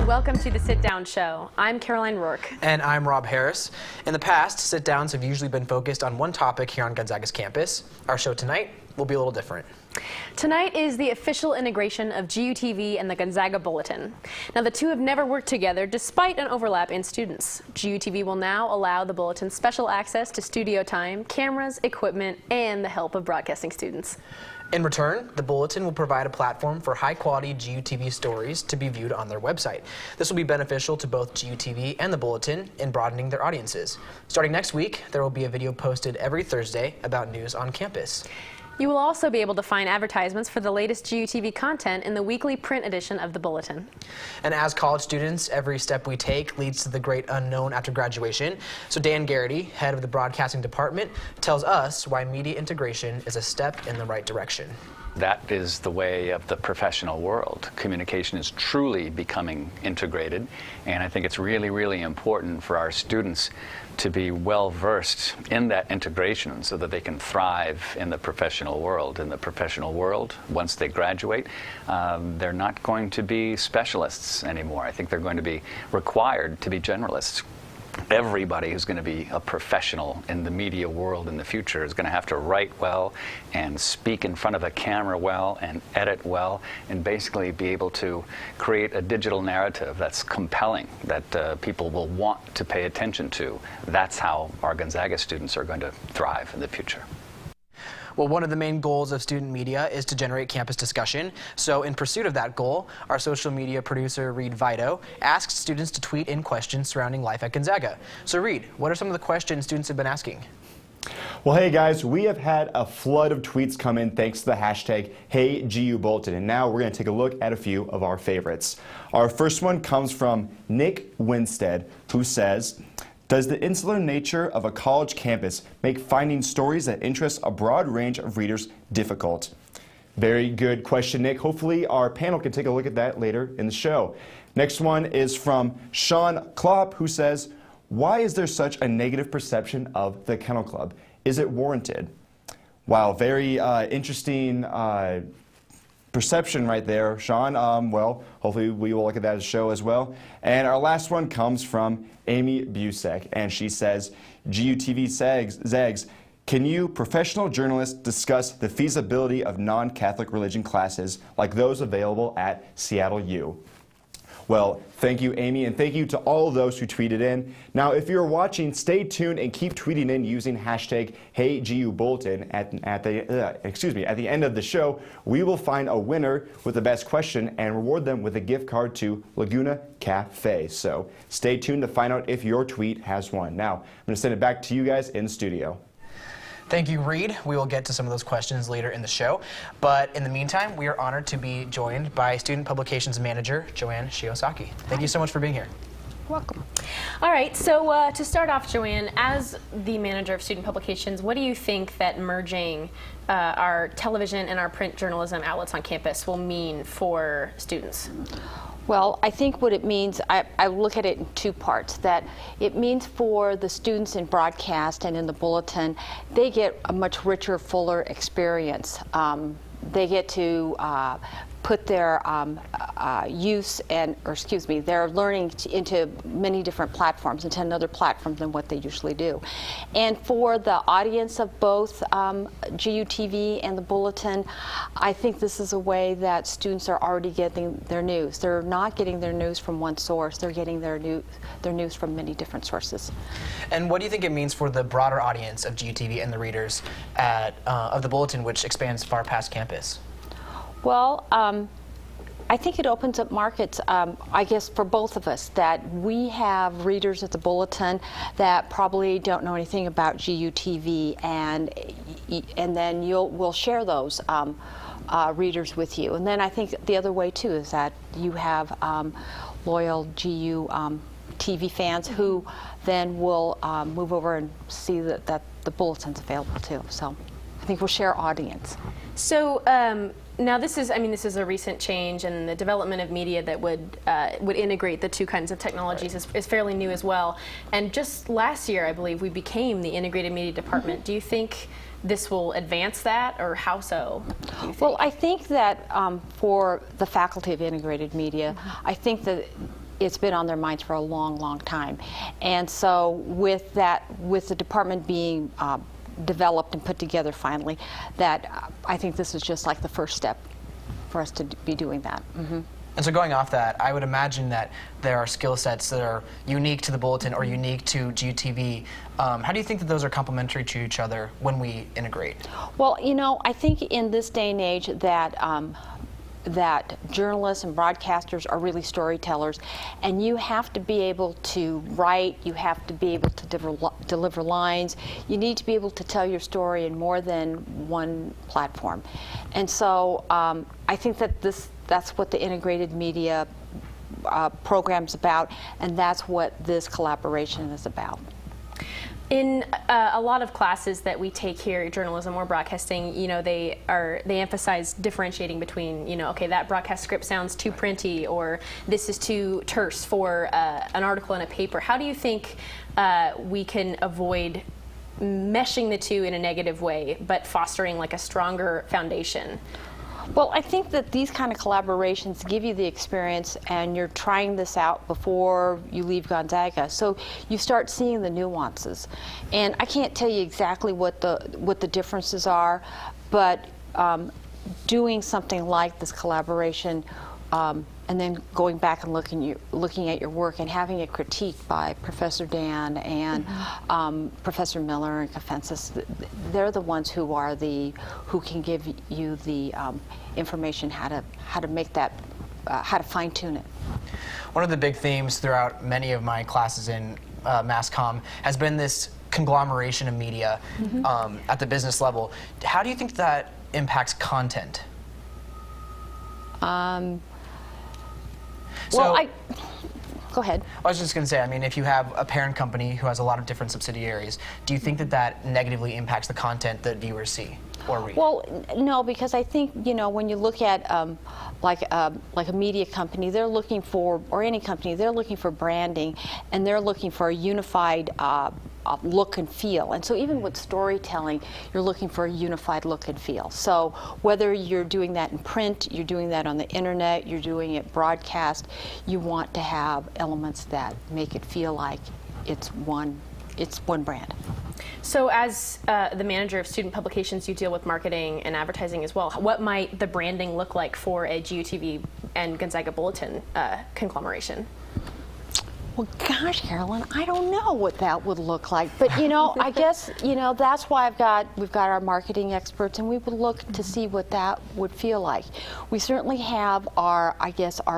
Welcome to the Sit-Down Show. I'm Caroline Rourke. And I'm Rob Harris. In the past, sit-downs have usually been focused on one topic here on Gonzaga's campus. Our show tonight will be a little different. Tonight is the official integration of GUTV and the Gonzaga Bulletin. Now, the two have never worked together despite an overlap in students. GUTV will now allow the Bulletin special access to studio time, cameras, equipment, and the help of broadcasting students. In return, the Bulletin will provide a platform for high-quality GUTV stories to be viewed on their website. This will be beneficial to both GUTV and the Bulletin in broadening their audiences. Starting next week, there will be a video posted every Thursday about news on campus. You will also be able to find advertisements for the latest GUTV content in the weekly print edition of the Bulletin. And as college students, every step we take leads to the great unknown after graduation. So Dan Garrity, head of the broadcasting department, tells us why media integration is a step in the right direction. That is the way of the professional world. Communication is truly becoming integrated, and I think it's really, really important for our students to be well versed in that integration so that they can thrive in the professional world. In the professional world, once they graduate, they're not going to be specialists anymore. I think they're going to be required to be generalists. Everybody who's going to be a professional in the media world in the future is going to have to write well and speak in front of a camera well and edit well and basically be able to create a digital narrative that's compelling, that people will want to pay attention to. That's how our Gonzaga students are going to thrive in the future. Well, one of the main goals of student media is to generate campus discussion. So in pursuit of that goal, our social media producer, Reed Vito, asked students to tweet in questions surrounding life at Gonzaga. So Reed, what are some of the questions students have been asking? Well, hey guys, we have had a flood of tweets come in thanks to the hashtag HeyGUBulletin, and now we're going to take a look at a few of our favorites. Our first one comes from Nick Winstead, who says, "Does the insular nature of a college campus make finding stories that interest a broad range of readers difficult?" Very good question, Nick. Hopefully our panel can take a look at that later in the show. Next one is from Sean Klopp, who says, "Why is there such a negative perception of the Kennel Club? Is it warranted?" Wow, very interesting perception right there, Sean. Well, hopefully we will look at that as a show as well. And our last one comes from Amy Busek, and she says, "GUTV Zags, can you professional journalists discuss the feasibility of non-Catholic religion classes like those available at Seattle U?" Well, thank you, Amy, and thank you to all of those who tweeted in. Now, if you're watching, stay tuned and keep tweeting in using hashtag HeyGUBulletin. At the end of the show, we will find a winner with the best question and reward them with a gift card to Laguna Cafe. So stay tuned to find out if your tweet has won. Now, I'm going to send it back to you guys in the studio. Thank you, Reed. We will get to some of those questions later in the show. But in the meantime, we are honored to be joined by Student Publications Manager, Joanne Shiosaki. Thank you so much for being here. Welcome. All right, so to start off, Joanne, as the manager of Student Publications, what do you think that merging our television and our print journalism outlets on campus will mean for students? Well, I think what it means, I look at it in two parts, that it means for the students in broadcast and in the Bulletin, they get a much richer, fuller experience. They get to put their their learning into many different platforms, into another platform than what they usually do. And for the audience of both GUTV and the Bulletin, I think this is a way that students are already getting their news. They're not getting their news from one source. They're getting their news from many different sources. And what do you think it means for the broader audience of GUTV and the readers of the Bulletin, which expands far past campus? Well, I think it opens up markets, I guess, for both of us, that we have readers at the Bulletin that probably don't know anything about GUTV, and then we'll share those readers with you. And then I think the other way, too, is that you have loyal GUTV fans who then will move over and see that the Bulletin's available, too. So I think we'll share audience. So now this is a recent change, and the development of media that would integrate the two kinds of technologies is fairly new as well. And just last year, I believe, we became the integrated media department. Do you think this will advance that, or how so? Well, I think that for the Faculty of Integrated Media, I think that it's been on their minds for a long, long time. And so with that, with the department being developed and put together finally, that I think this is just like the first step for us to be doing that. Mm-hmm. And so going off that, I would imagine that there are skill sets that are unique to the Bulletin or unique to GUTV. How do you think that those are complementary to each other when we integrate? Well, you know, I think in this day and age that that journalists and broadcasters are really storytellers, and you have to be able to write, you have to be able to deliver lines, you need to be able to tell your story in more than one platform. And so I think that that's what the integrated media program's about, and that's what this collaboration is about. In a lot of classes that we take here, journalism or broadcasting, you know, they emphasize differentiating between, you know, okay, that broadcast script sounds too printy, or this is too terse for an article in a paper. How do you think we can avoid meshing the two in a negative way, but fostering like a stronger foundation? Well, I think that these kind of collaborations give you the experience, and you're trying this out before you leave Gonzaga, so you start seeing the nuances. And I can't tell you exactly what the differences are, but doing something like this collaboration, and then going back and looking at your work and having it critiqued by Professor Dan and Professor Miller and Kafensis, they're the ones who can give you the information how to make that, how to fine tune it. One of the big themes throughout many of my classes in mass comm has been this conglomeration of media at the business level. How do you think that impacts content? Go ahead. I was just going to say, I mean, if you have a parent company who has a lot of different subsidiaries, do you think that that negatively impacts the content that viewers see or read? Well, no, because I think, you know, when you look at like a media company, they're looking for, or any company, they're looking for branding, and they're looking for a unified look and feel. And so even with storytelling, you're looking for a unified look and feel. So whether you're doing that in print, you're doing that on the internet, you're doing it broadcast, you want to have elements that make it feel like it's one brand. So as the manager of student publications, you deal with marketing and advertising as well. What might the branding look like for a GUTV and Gonzaga Bulletin conglomeration? Well, gosh, Carolyn, I don't know what that would look like. But, you know, I guess, you know, that's why we've got our marketing experts, and we would look to see what that would feel like. We certainly have our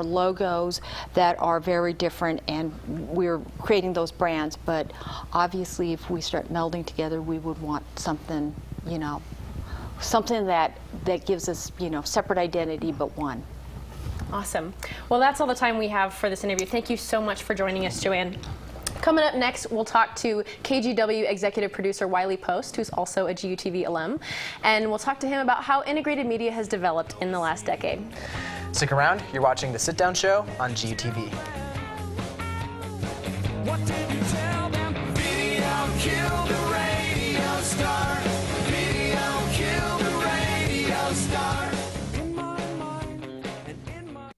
logos that are very different, and we're creating those brands. But obviously, if we start melding together, we would want something, you know, something that gives us, you know, separate identity, but one. Awesome. Well, that's all the time we have for this interview. Thank you so much for joining us, Joanne. Coming up next, we'll talk to KGW executive producer Wiley Post, who's also a GUTV alum, and we'll talk to him about how integrated media has developed in the last decade. Stick around. You're watching The Sit-Down Show on GUTV. What did you tell them? Video killed the radio star. Video killed the radio star. In my mind and in my...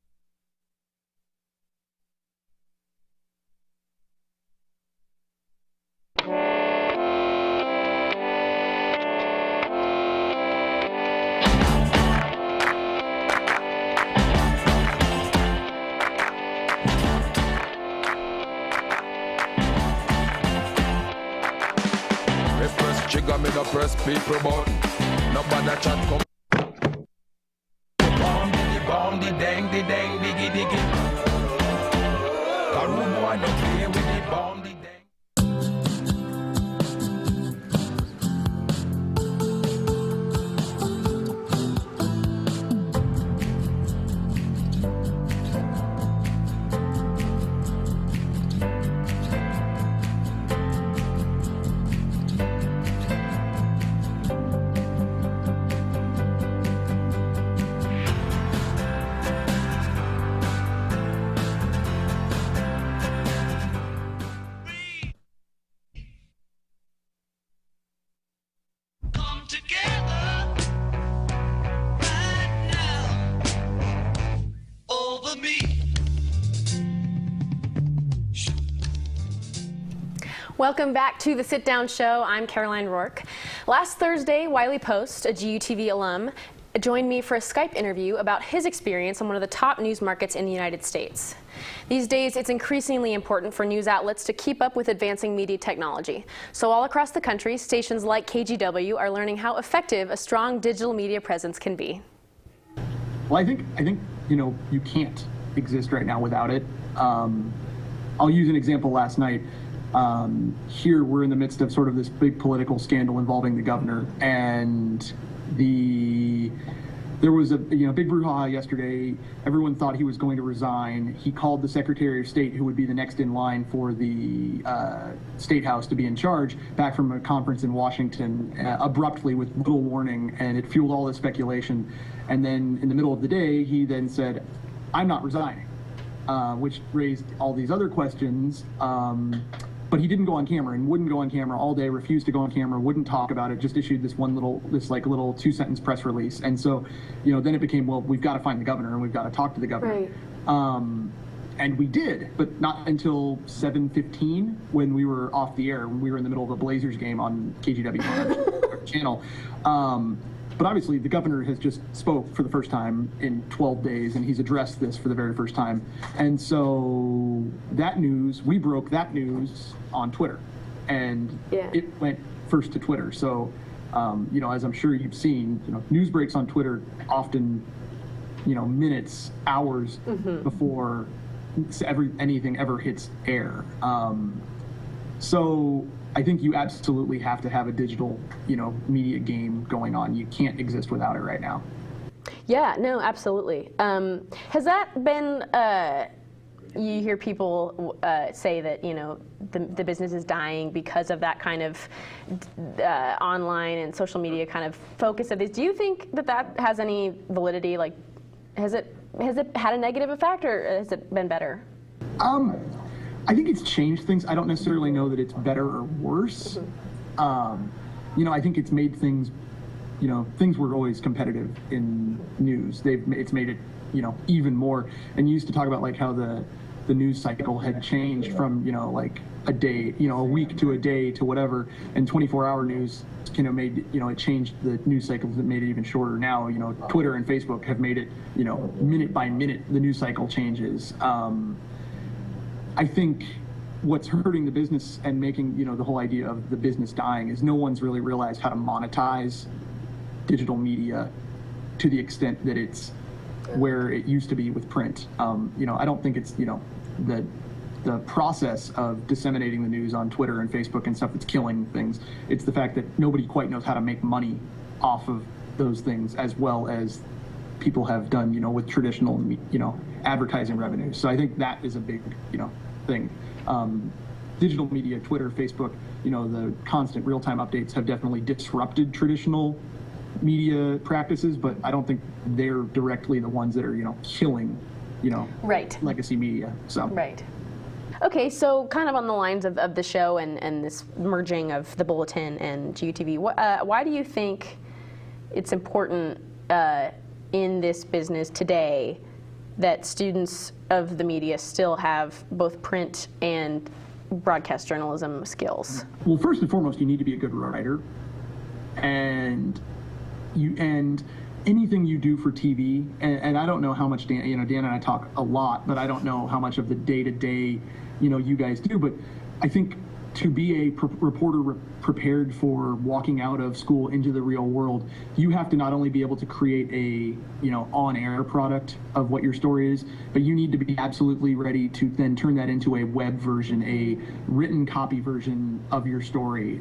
Trigger me the press people button. Nobody chat come. Bomb the dang diggy diggy. The room boy no play with the bomb the dang. Welcome back to the Sit Down Show. I'm Caroline Rourke. Last Thursday, Wiley Post, a GUTV alum, joined me for a Skype interview about his experience on one of the top news markets in the United States. These days, it's increasingly important for news outlets to keep up with advancing media technology. So all across the country, stations like KGW are learning how effective a strong digital media presence can be. Well, I think you can't exist right now without it. I'll use an example last night. Here we're in the midst of sort of this big political scandal involving the governor, and there was a big brouhaha yesterday. Everyone thought he was going to resign. He called the Secretary of State, who would be the next in line for the State House to be in charge, back from a conference in Washington abruptly with little warning, and it fueled all this speculation. And then in the middle of the day, he then said, "I'm not resigning," which raised all these other questions. But he didn't go on camera and wouldn't go on camera all day, refused to go on camera, wouldn't talk about it, just issued this little 2-sentence press release. And so, then it became, well, we've got to find the governor and we've got to talk to the governor. Right. And we did, but not until 7:15 when we were off the air, when we were in the middle of a Blazers game on KGW channel. But obviously, the governor has just spoke for the first time in 12 days, and he's addressed this for the very first time. And so we broke that news on Twitter, and it went first to Twitter. So, as I'm sure you've seen, news breaks on Twitter often, minutes, hours before anything ever hits air. So I think you absolutely have to have a digital, media game going on. You can't exist without it right now. Yeah, no, absolutely. Has that been, you hear people say that, the business is dying because of that kind of online and social media kind of focus of this. Do you think that has any validity? Like, has it had a negative effect, or has it been better? I think it's changed things. I don't necessarily know that it's better or worse. I think it's made things, things were always competitive in news. It's made it, even more. And you used to talk about like how the news cycle had changed from, like a day, a week to a day to whatever. And 24-hour news, made, it changed the news cycles that made it even shorter. Now, Twitter and Facebook have made it, minute by minute, the news cycle changes. I think what's hurting the business and making, the whole idea of the business dying is no one's really realized how to monetize digital media to the extent that it's where it used to be with print. I don't think it's, the process of disseminating the news on Twitter and Facebook and stuff that's killing things. It's the fact that nobody quite knows how to make money off of those things as well as people have done, with traditional, advertising revenues. So I think that is a big, thing. Digital media, Twitter, Facebook, the constant real-time updates have definitely disrupted traditional media practices, but I don't think they're directly the ones that are, killing, right. legacy media. So. Right. Okay, so kind of on the lines of the show and this merging of the Bulletin and GUTV, why do you think it's important in this business today that students of the media still have both print and broadcast journalism skills? Well, first and foremost, you need to be a good writer, and anything you do for TV, and I don't know how much Dan and I talk a lot, but I don't know how much of the day-to-day, you guys do, but I think to be a reporter prepared for walking out of school into the real world, you have to not only be able to create a, on-air product of what your story is, but you need to be absolutely ready to then turn that into a web version, a written copy version of your story.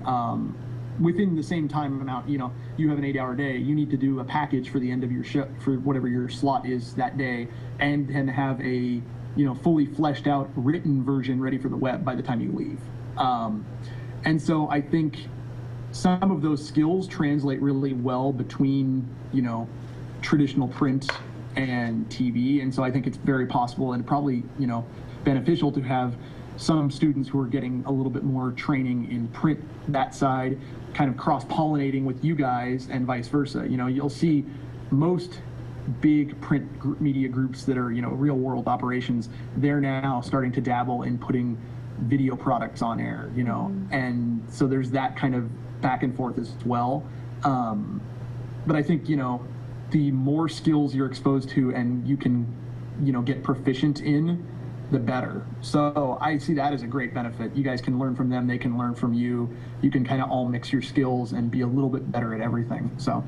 Within the same time amount, you have an 8-hour day, you need to do a package for the end of your show, for whatever your slot is that day, and have a, fully fleshed out written version ready for the web by the time you leave. And so I think some of those skills translate really well between, traditional print and TV. And so I think it's very possible and probably, beneficial to have some students who are getting a little bit more training in print, that side, kind of cross-pollinating with you guys and vice versa. You'll see most big print media groups that are, real world operations, they're now starting to dabble in putting video products on air, you know, and so there's that kind of back and forth as well. But I think, you know, the more skills you're exposed to and you can, you know, get proficient in, the better. So I see that as a great benefit. You guys can learn from them, they can learn from you. You can kind of all mix your skills and be a little bit better at everything. So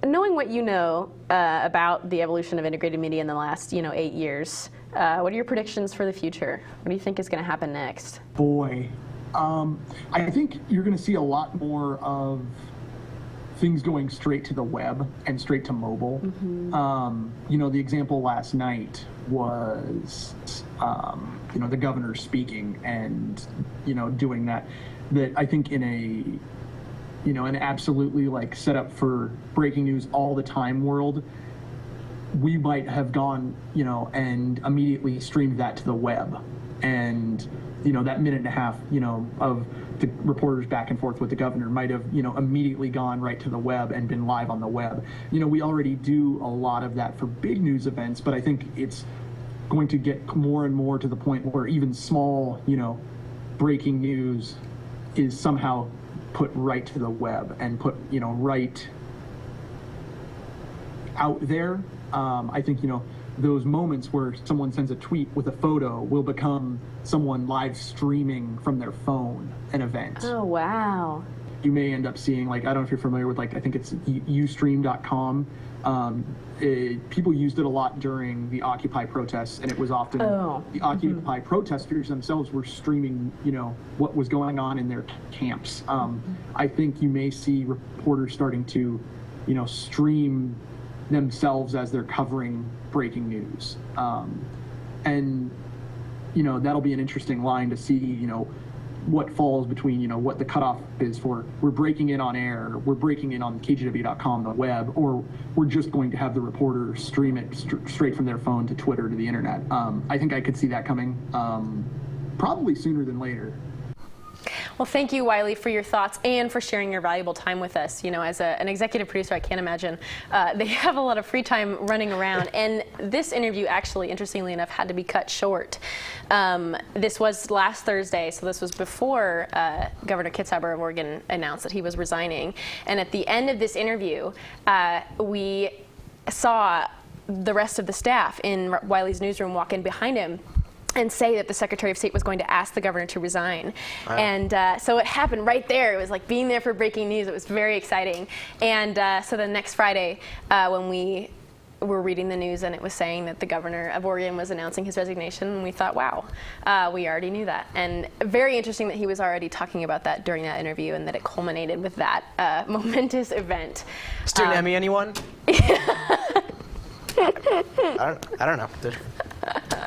knowing what you know about the evolution of integrated media in the last, 8 years, what are your predictions for the future? What do you think is going to happen next? Boy, I think you're going to see a lot more of things going straight to the web and straight to mobile. The example last night was, the governor speaking and, doing that I think in an absolutely like set up for breaking news all the time world, we might have gone, and immediately streamed that to the web. And, that minute and a half, of the reporters back and forth with the governor might have, immediately gone right to the web and been live on the web. We already do a lot of that for big news events, but I think it's going to get more and more to the point where even small, breaking news is somehow put right to the web and put, right out there. I think, those moments where someone sends a tweet with a photo will become someone live streaming from their phone an event. Oh, wow. You may end up seeing, I don't know if you're familiar with, I think it's Ustream.com. People used it a lot during the Occupy protests, and it was often the Occupy protesters themselves were streaming, what was going on in their camps. I think you may see reporters starting to, stream themselves as they're covering breaking news. And, that'll be an interesting line to see, what falls between, what the cutoff is for we're breaking in on air, we're breaking in on KGW.com, the web, or we're just going to have the reporter stream it straight from their phone to Twitter to the internet. I think I could see that coming probably sooner than later. Well, thank you, Wiley, for your thoughts and for sharing your valuable time with us. As an executive producer, I can't imagine they have a lot of free time running around. And this interview, actually, interestingly enough, had to be cut short. This was last Thursday, so this was before Governor Kitzhaber of Oregon announced that he was resigning. And at the end of this interview, we saw the rest of the staff in Wiley's newsroom walk in behind him and say that the Secretary of State was going to ask the governor to resign. Wow. And so it happened right there. It was like being there for breaking news. It was very exciting. And so the next Friday, when we were reading the news and it was saying that the governor of Oregon was announcing his resignation, we thought, wow, we already knew that. And very interesting that he was already talking about that during that interview and that it culminated with that momentous event. Student Emmy, anyone? I don't know.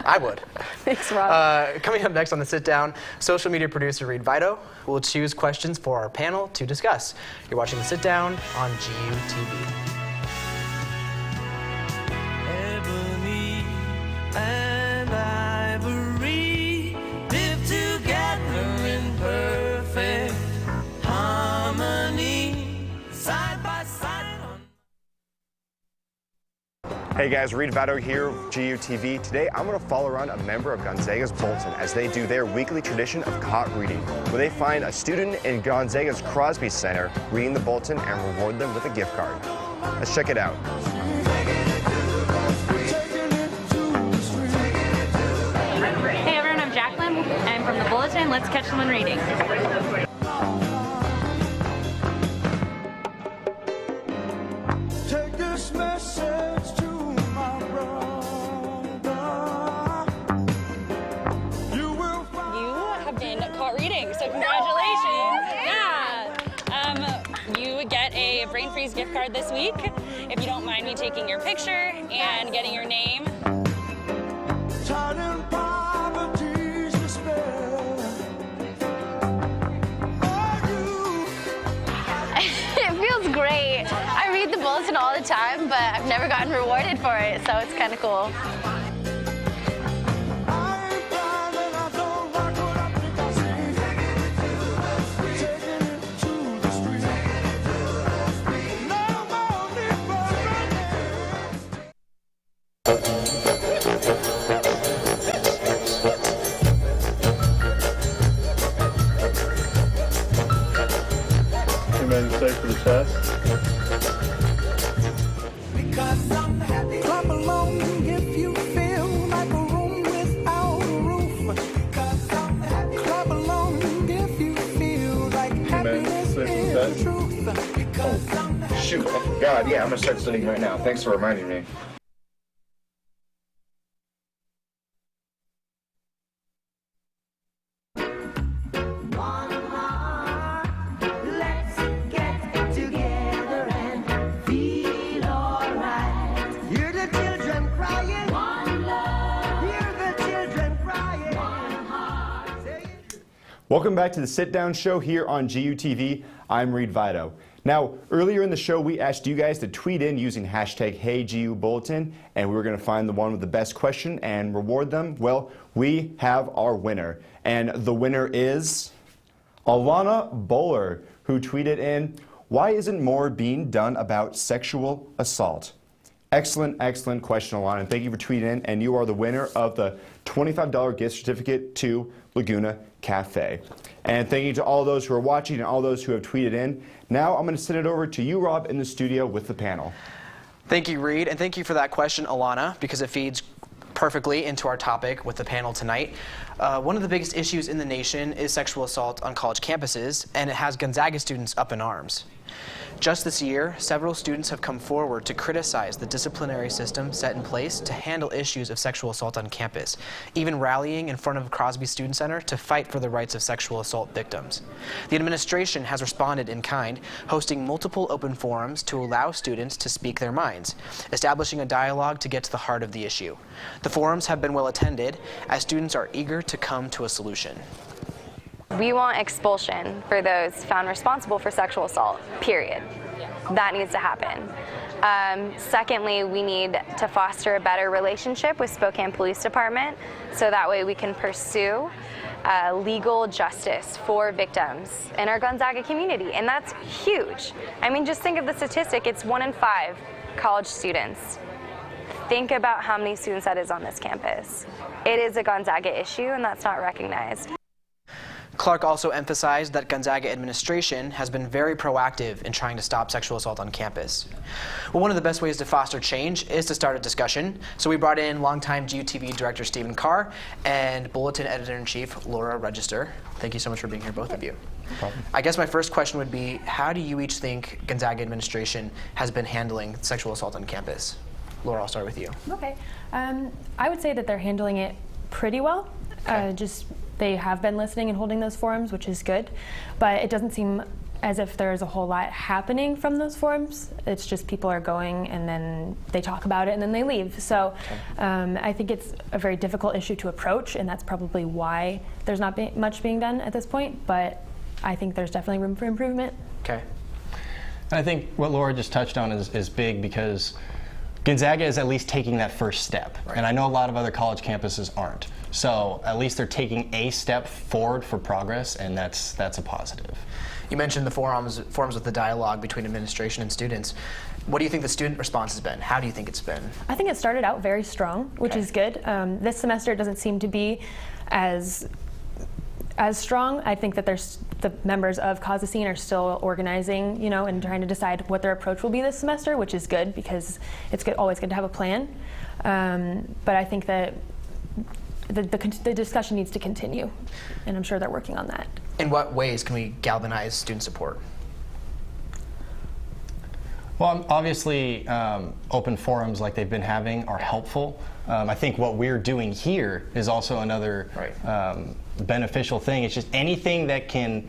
I would. Thanks, Rob. Coming up next on the Sit Down, social media producer Reed Vito will choose questions for our panel to discuss. You're watching the Sit Down on GUTV. Ebony and ivory live together in perfect harmony, side by side. Hey guys, Reed Vado here, GUTV. Today I'm going to follow around a member of Gonzaga's Bulletin as they do their weekly tradition of caught reading, where they find a student in Gonzaga's Crosby Center reading the Bulletin and reward them with a gift card. Let's check it out. Hey everyone, I'm Jacqueline. I'm from the Bulletin. Let's catch someone reading. Take this message to my brother. You will find. You have been caught reading, so congratulations. Yeah. You get a Brain Freeze gift card this week. If you don't mind me taking your picture and getting your name. Tied in poverty's despair. It feels great. I read the Bulletin all the time, but I've never gotten rewarded for it, so it's kind of cool. Because I'm happy. Clap along if you feel like a room without a roof. Because I'm happy. Clap along if you feel like happiness is the truth. Because I'm happy. Shoot, I forgot. Yeah, I'm gonna start studying right now. Thanks for reminding me. Welcome back to the Sit Down Show here on GUTV. I'm Reed Vito. Now, earlier in the show, we asked you guys to tweet in using hashtag HeyGUBulletin, and we were going to find the one with the best question and reward them. Well, we have our winner, and the winner is Alana Bowler, who tweeted in, "Why isn't more being done about sexual assault?" Excellent, excellent question, Alana, and thank you for tweeting in, and you are the winner of the $25 gift certificate to Laguna Cafe. And thank you to all those who are watching and all those who have tweeted in. Now I'm going to send it over to you, Rob, in the studio with the panel. Thank you, Reed, and thank you for that question, Alana, because it feeds perfectly into our topic with the panel tonight. One of the biggest issues in the nation is sexual assault on college campuses, and it has Gonzaga students up in arms. Just this year, several students have come forward to criticize the disciplinary system set in place to handle issues of sexual assault on campus, even rallying in front of Crosby Student Center to fight for the rights of sexual assault victims. The administration has responded in kind, hosting multiple open forums to allow students to speak their minds, establishing a dialogue to get to the heart of the issue. The forums have been well attended, as students are eager to come to a solution. We want expulsion for those found responsible for sexual assault, period. That needs to happen. Secondly, we need to foster a better relationship with Spokane Police Department so that way we can pursue legal justice for victims in our Gonzaga community, and that's huge. I mean, just think of the statistic, it's 1 in 5 college students. Think about how many students that is on this campus. It is a Gonzaga issue, and that's not recognized. Clark also emphasized that Gonzaga administration has been very proactive in trying to stop sexual assault on campus. Well, one of the best ways to foster change is to start a discussion. So we brought in longtime GUTV director Stephen Carr and Bulletin editor-in-chief Laura Register. Thank you so much for being here, both of you. No problem. I guess my first question would be, how do you each think Gonzaga administration has been handling sexual assault on campus? Laura, I'll start with you. Okay. I would say that they're handling it pretty well. Okay. They have been listening and holding those forums, which is good, but it doesn't seem as if there's a whole lot happening from those forums. It's just people are going and then they talk about it and then they leave. So I think it's a very difficult issue to approach, and that's probably why there's not much being done at this point, but I think there's definitely room for improvement. Okay. I think what Laura just touched on is big, because Gonzaga is at least taking that first step, right. And I know a lot of other college campuses aren't. So at least they're taking a step forward for progress, and that's a positive. You mentioned the forums with the dialogue between administration and students. What do you think the student response has been? How do you think it's been? I think it started out very strong, which is good. This semester it doesn't seem to be as strong. I think that the members of Cause the Scene are still organizing, and trying to decide what their approach will be this semester, which is good because it's always good to have a plan. But I think that the discussion needs to continue, and I'm sure they're working on that. In what ways can we galvanize student support? Well, obviously, open forums like they've been having are helpful. I think what we're doing here is also another beneficial thing. It's just anything that can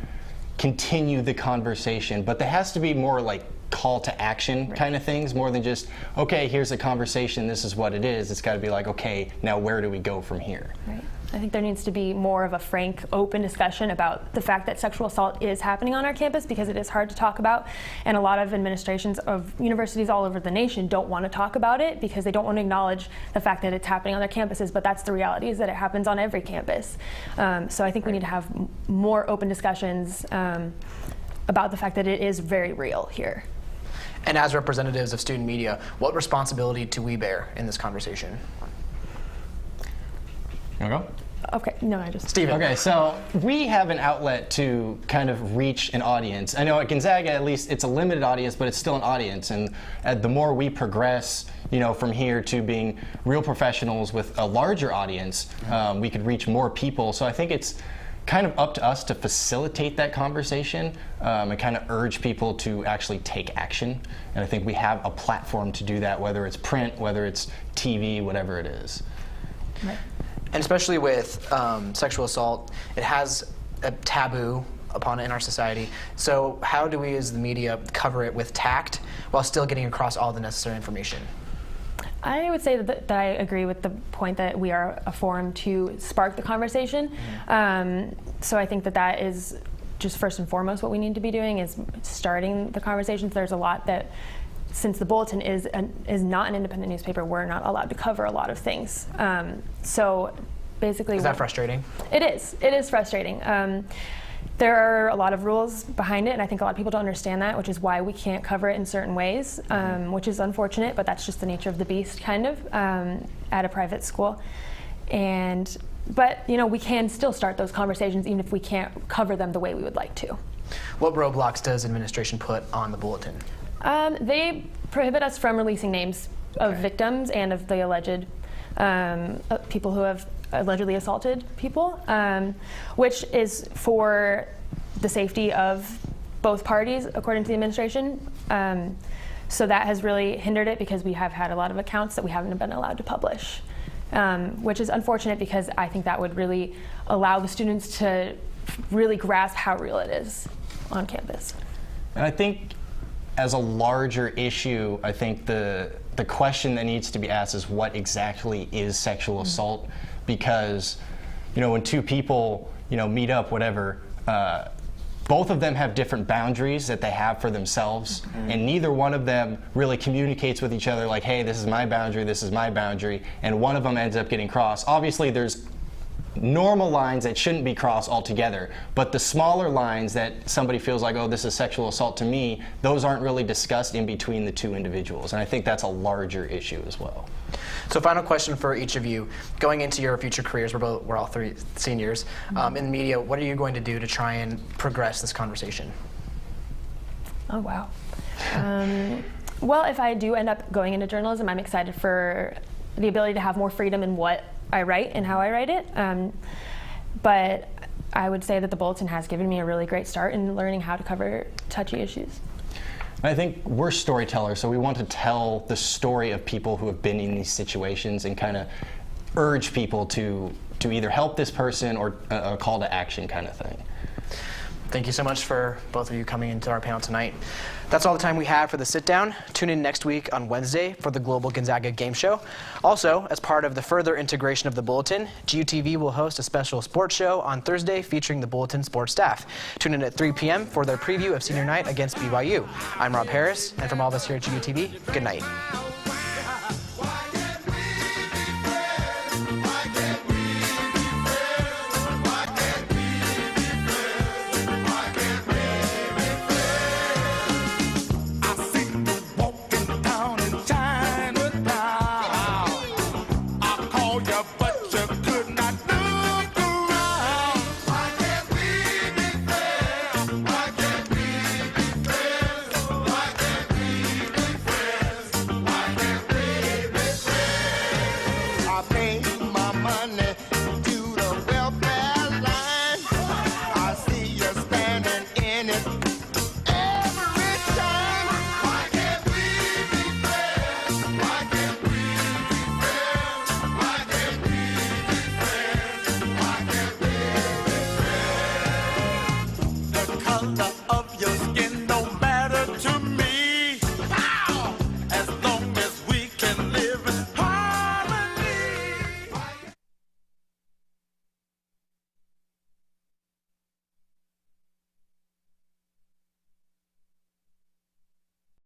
continue the conversation, but there has to be more like call to action kind of things, more than just, okay, here's a conversation, this is what it is. It's got to be like, okay, now where do we go from here? Right. I think there needs to be more of a frank, open discussion about the fact that sexual assault is happening on our campus, because it is hard to talk about, and a lot of administrations of universities all over the nation don't want to talk about it because they don't want to acknowledge the fact that it's happening on their campuses, but that's the reality, is that it happens on every campus. So I think we need to have more open discussions about the fact that it is very real here. And as representatives of student media, what responsibility do we bear in this conversation? You wanna go? Okay, no, I just... Steven. Okay, so we have an outlet to kind of reach an audience. I know at Gonzaga, at least, it's a limited audience, but it's still an audience. And the more we progress, from here to being real professionals with a larger audience, we could reach more people. So I think it's kind of up to us to facilitate that conversation and kind of urge people to actually take action. And I think we have a platform to do that, whether it's print, whether it's TV, whatever it is. Right. And especially with sexual assault, it has a taboo upon it in our society. So how do we as the media cover it with tact while still getting across all the necessary information? I would say that I agree with the point that we are a forum to spark the conversation. So I think that is just first and foremost what we need to be doing, is starting the conversations. There's a lot that, since the Bulletin is not an independent newspaper, we're not allowed to cover a lot of things. So basically... Is that frustrating? It is. It is frustrating. There are a lot of rules behind it, and I think a lot of people don't understand that, which is why we can't cover it in certain ways, which is unfortunate, but that's just the nature of the beast, kind of, at a private school. But we can still start those conversations even if we can't cover them the way we would like to. What roadblocks does administration put on the Bulletin? They prohibit us from releasing names of victims and of the alleged people who have allegedly assaulted people, which is for the safety of both parties, according to the administration. So that has really hindered it, because we have had a lot of accounts that we haven't been allowed to publish, which is unfortunate, because I think that would really allow the students to really grasp how real it is on campus. And I think as a larger issue, I think the question that needs to be asked is, what exactly is sexual assault? Because, when two people, meet up, whatever, both of them have different boundaries that they have for themselves, and neither one of them really communicates with each other like, hey, this is my boundary, and one of them ends up getting crossed. Obviously, there's normal lines that shouldn't be crossed altogether, but the smaller lines that somebody feels like, oh, this is sexual assault to me, those aren't really discussed in between the two individuals, and I think that's a larger issue as well. So final question for each of you. Going into your future careers, we're all three seniors, in media, what are you going to do to try and progress this conversation? Oh, wow. Well, if I do end up going into journalism, I'm excited for the ability to have more freedom in what I write and how I write it. But I would say that the Bulletin has given me a really great start in learning how to cover touchy issues. I think we're storytellers, so we want to tell the story of people who have been in these situations and kind of urge people to either help this person or a call to action kind of thing. Thank you so much for both of you coming into our panel tonight. That's all the time we have for the Sit Down. Tune in next week on Wednesday for the Global Gonzaga Game Show. Also, as part of the further integration of the Bulletin, GUTV will host a special sports show on Thursday featuring the Bulletin sports staff. Tune in at 3 p.m. for their preview of senior night against BYU. I'm Rob Harris, and from all of us here at GUTV, good night.